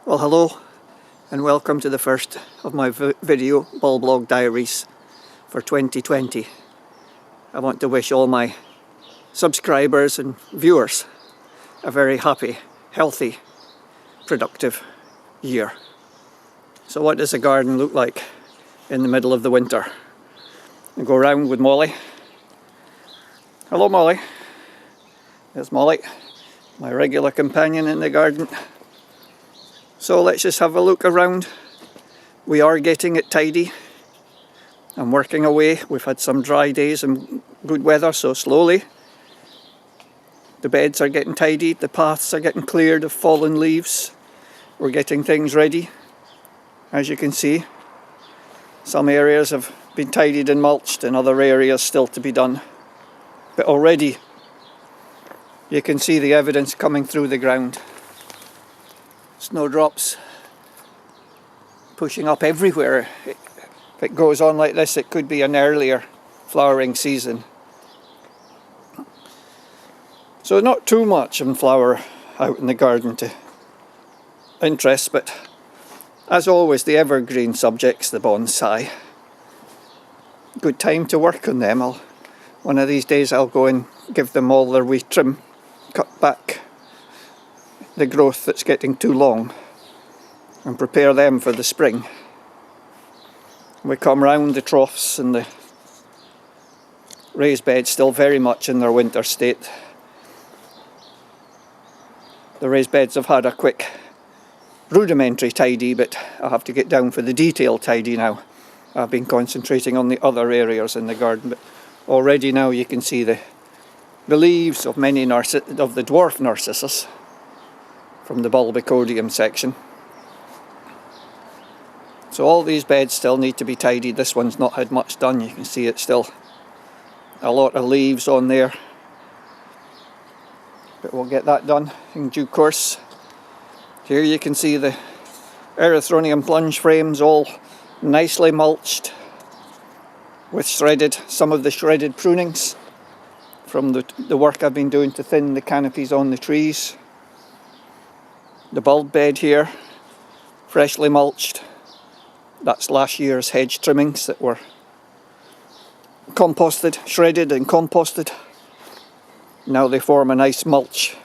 Well, hello and welcome to the first of my video bulb log diaries for 2020. I want to wish all my subscribers and viewers a very happy, healthy, productive year. So what does a garden look like in the middle of the winter? I go round with Molly. Hello Molly. There's Molly, my regular companion in the garden. So let's just have a look around. We are getting it tidy. I'm working away. We've had some dry days and good weather, so slowly. The beds are getting tidied, the paths are getting cleared of fallen leaves. We're getting things ready. As you can see, some areas have been tidied and mulched and other areas still to be done. But already you can see the evidence coming through the ground. Snowdrops pushing up everywhere. If it goes on like this, it could be an earlier flowering season. So not too much in flower out in the garden to interest, but as always the evergreen subjects, the bonsai. Good time to work on them. One of these days I'll go and give them all their wee trim, cut back the growth that's getting too long and prepare them for the spring. We come round the troughs and the raised beds still very much in their winter state. The raised beds have had a quick rudimentary tidy, but I'll have to get down for the detailed tidy now. I've been concentrating on the other areas in the garden, but already now you can see the leaves of many of the dwarf Narcissus from the bulbicodium section. So all these beds still need to be tidied. This one's not had much done. You can see it's still a lot of leaves on there, but we'll get that done in due course. Here you can see the erythronium plunge frames all nicely mulched with some of the shredded prunings from the work I've been doing to thin the canopies on the trees. The bulb bed here, freshly mulched. That's last year's hedge trimmings that were composted, shredded and composted. Now they form a nice mulch.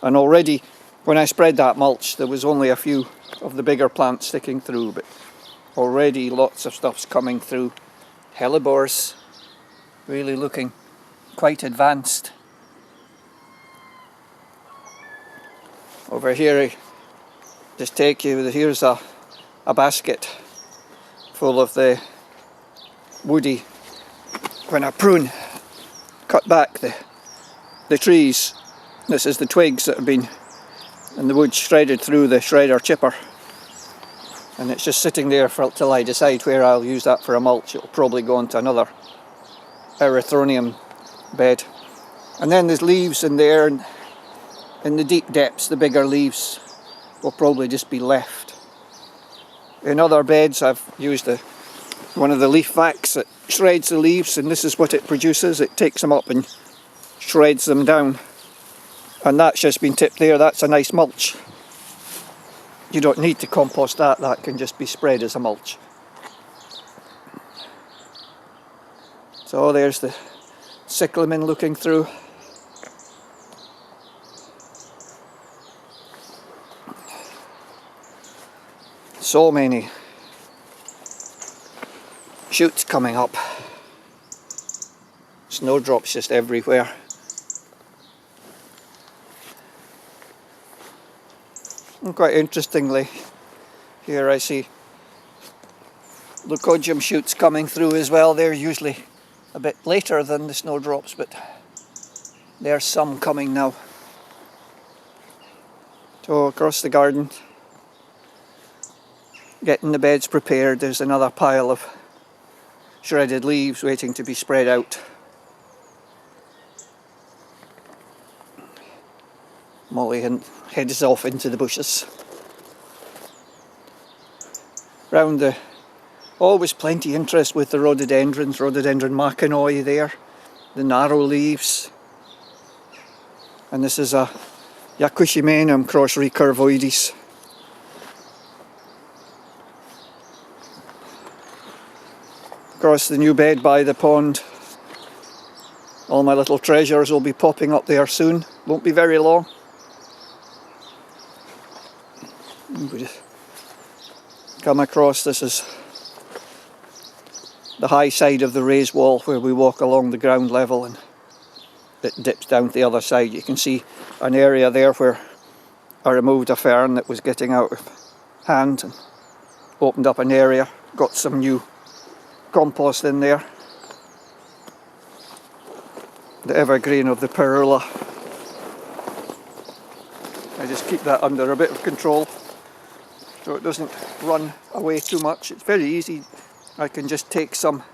And already when I spread that mulch there was only a few of the bigger plants sticking through, but already lots of stuff's coming through. Hellebores really looking quite advanced. Over here, just take you, here's a basket full of the woody. When I cut back the trees, this is the twigs that have been in the wood shredded through the shredder chipper, and it's just sitting there till I decide where I'll use that for a mulch. It'll probably go into another erythronium bed. And then there's leaves in there, and in the deep depths the bigger leaves will probably just be left. In other beds I've used one of the leaf vacs that shreds the leaves, and this is what it produces. It takes them up and shreds them down, and that's just been tipped there. That's a nice mulch. You don't need to compost that can just be spread as a mulch. So there's the cyclamen looking through. So many shoots coming up. Snowdrops just everywhere. And quite interestingly, here I see leucodium shoots coming through as well. They're usually a bit later than the snowdrops, but there's some coming now. So across the garden, getting the beds prepared. There's another pile of shredded leaves waiting to be spread out. Molly heads off into the bushes. Round always plenty interest with the rhododendrons, rhododendron makinoi there, the narrow leaves. And this is a Yakushimenum cross recurvoides. Across the new bed by the pond. All my little treasures will be popping up there soon. Won't be very long. We come across, this is the high side of the raised wall where we walk along the ground level, and it dips down to the other side. You can see an area there where I removed a fern that was getting out of hand and opened up an area, got some new compost in there. The evergreen of the perula. I just keep that under a bit of control so it doesn't run away too much. It's very easy. I can just take some,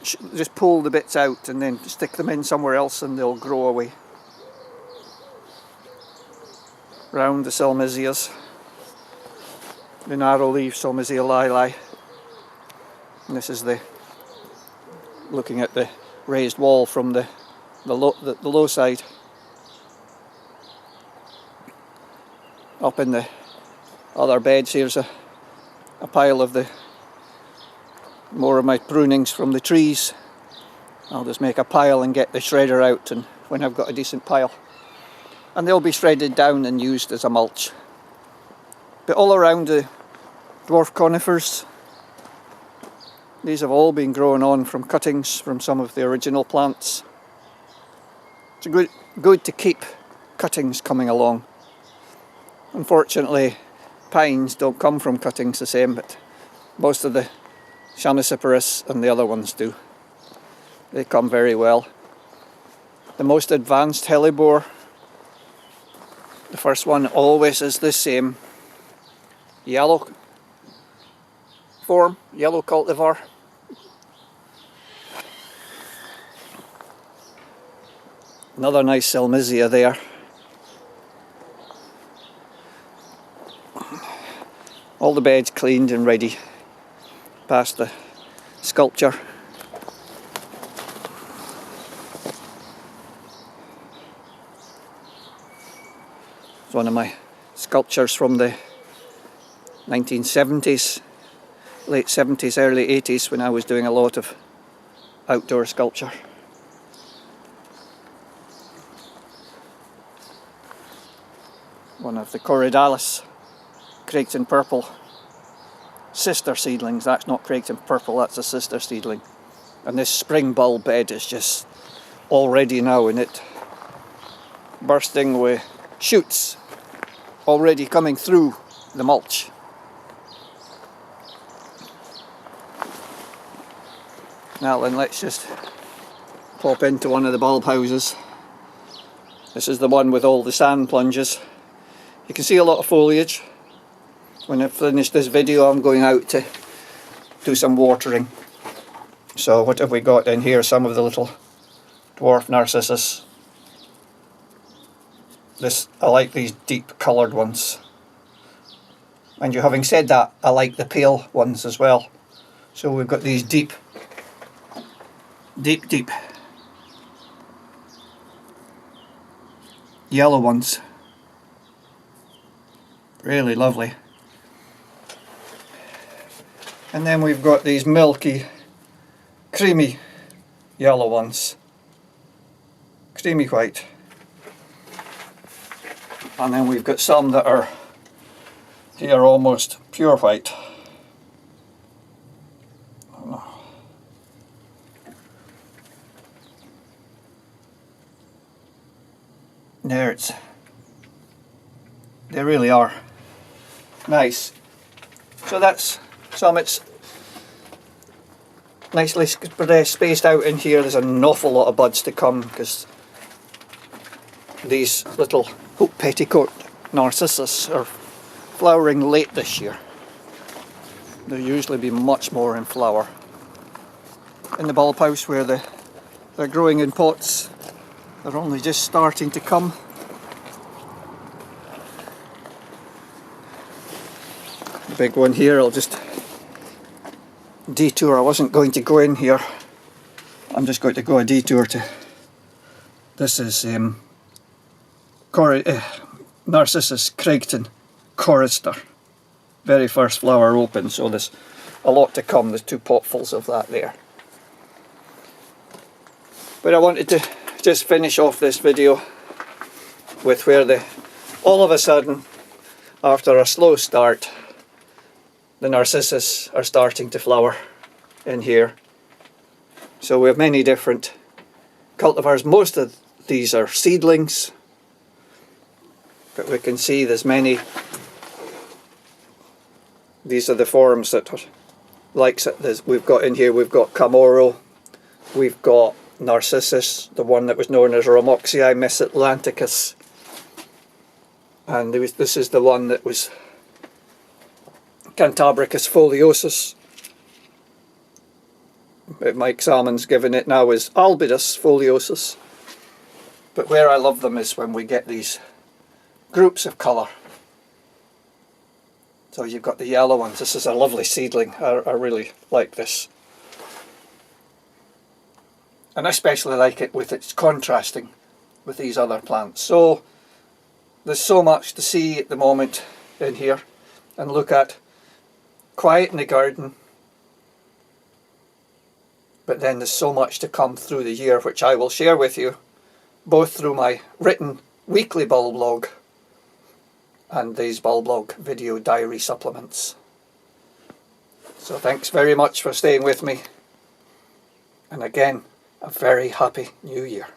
just pull the bits out and then stick them in somewhere else and they'll grow away. Round the salmisias, the narrow leaf salmisia lili. And this is the, looking at the raised wall from the low side. Up in the other beds, here's a pile of the more of my prunings from the trees. I'll just make a pile and get the shredder out, and when I've got a decent pile, and they'll be shredded down and used as a mulch. But all around the dwarf conifers, these have all been grown on from cuttings from some of the original plants. It's good to keep cuttings coming along. Unfortunately, pines don't come from cuttings the same, but most of the Chamaecyparis and the other ones do. They come very well. The most advanced hellebore, the first one always is the same yellow form, yellow cultivar. Another nice salmisia there. All the beds cleaned and ready past the sculpture. It's one of my sculptures from the 1970s, late 70s, early 80s, when I was doing a lot of outdoor sculpture. One of the Corydalis Craigton purple sister seedlings. That's not Craigton purple, that's a sister seedling. And this spring bulb bed is just already now in it, bursting with shoots already coming through the mulch. Now then, let's just pop into one of the bulb houses. This is the one with all the sand plunges. You can see a lot of foliage. When I finish this video, I'm going out to do some watering. So what have we got in here? Some of the little dwarf narcissus. I like these deep coloured ones. And having said that, I like the pale ones as well. So we've got these deep yellow ones. Really lovely. And then we've got these milky, creamy yellow ones. Creamy white. And then we've got some that are here almost pure white. There they really are nice. So that's some. It's nicely spaced out in here. There's an awful lot of buds to come because these little hoop petticoat narcissus are flowering late this year. They'll usually be much more in flower. In the bulb house where they're growing in pots, they're only just starting to come. The big one here, I'll just detour. I wasn't going to go in here. I'm just going to go a detour to. This is Narcissus Craigton chorister. Very first flower open, so this a lot to come. There's 2 potfuls of that there. But I wanted to just finish off this video with where all of a sudden, after a slow start, the Narcissus are starting to flower in here. So we have many different cultivars. Most of these are seedlings, but we can see there's many. These are the forms that are like we've got in here. We've got Camoro, we've got Narcissus, the one that was known as Ramoxii Mesatlanticus, and this is the one that was Cantabricus foliosus. Mike Salmon's given it now as Albidus foliosus. But where I love them is when we get these groups of colour. So you've got the yellow ones. This is a lovely seedling. I really like this. And I especially like it with its contrasting with these other plants. So there's so much to see at the moment in here and look at. Quiet in the garden. But then there's so much to come through the year, which I will share with you, both through my written weekly bulb log and these bulb log video diary supplements. So thanks very much for staying with me. And again, a very happy new year.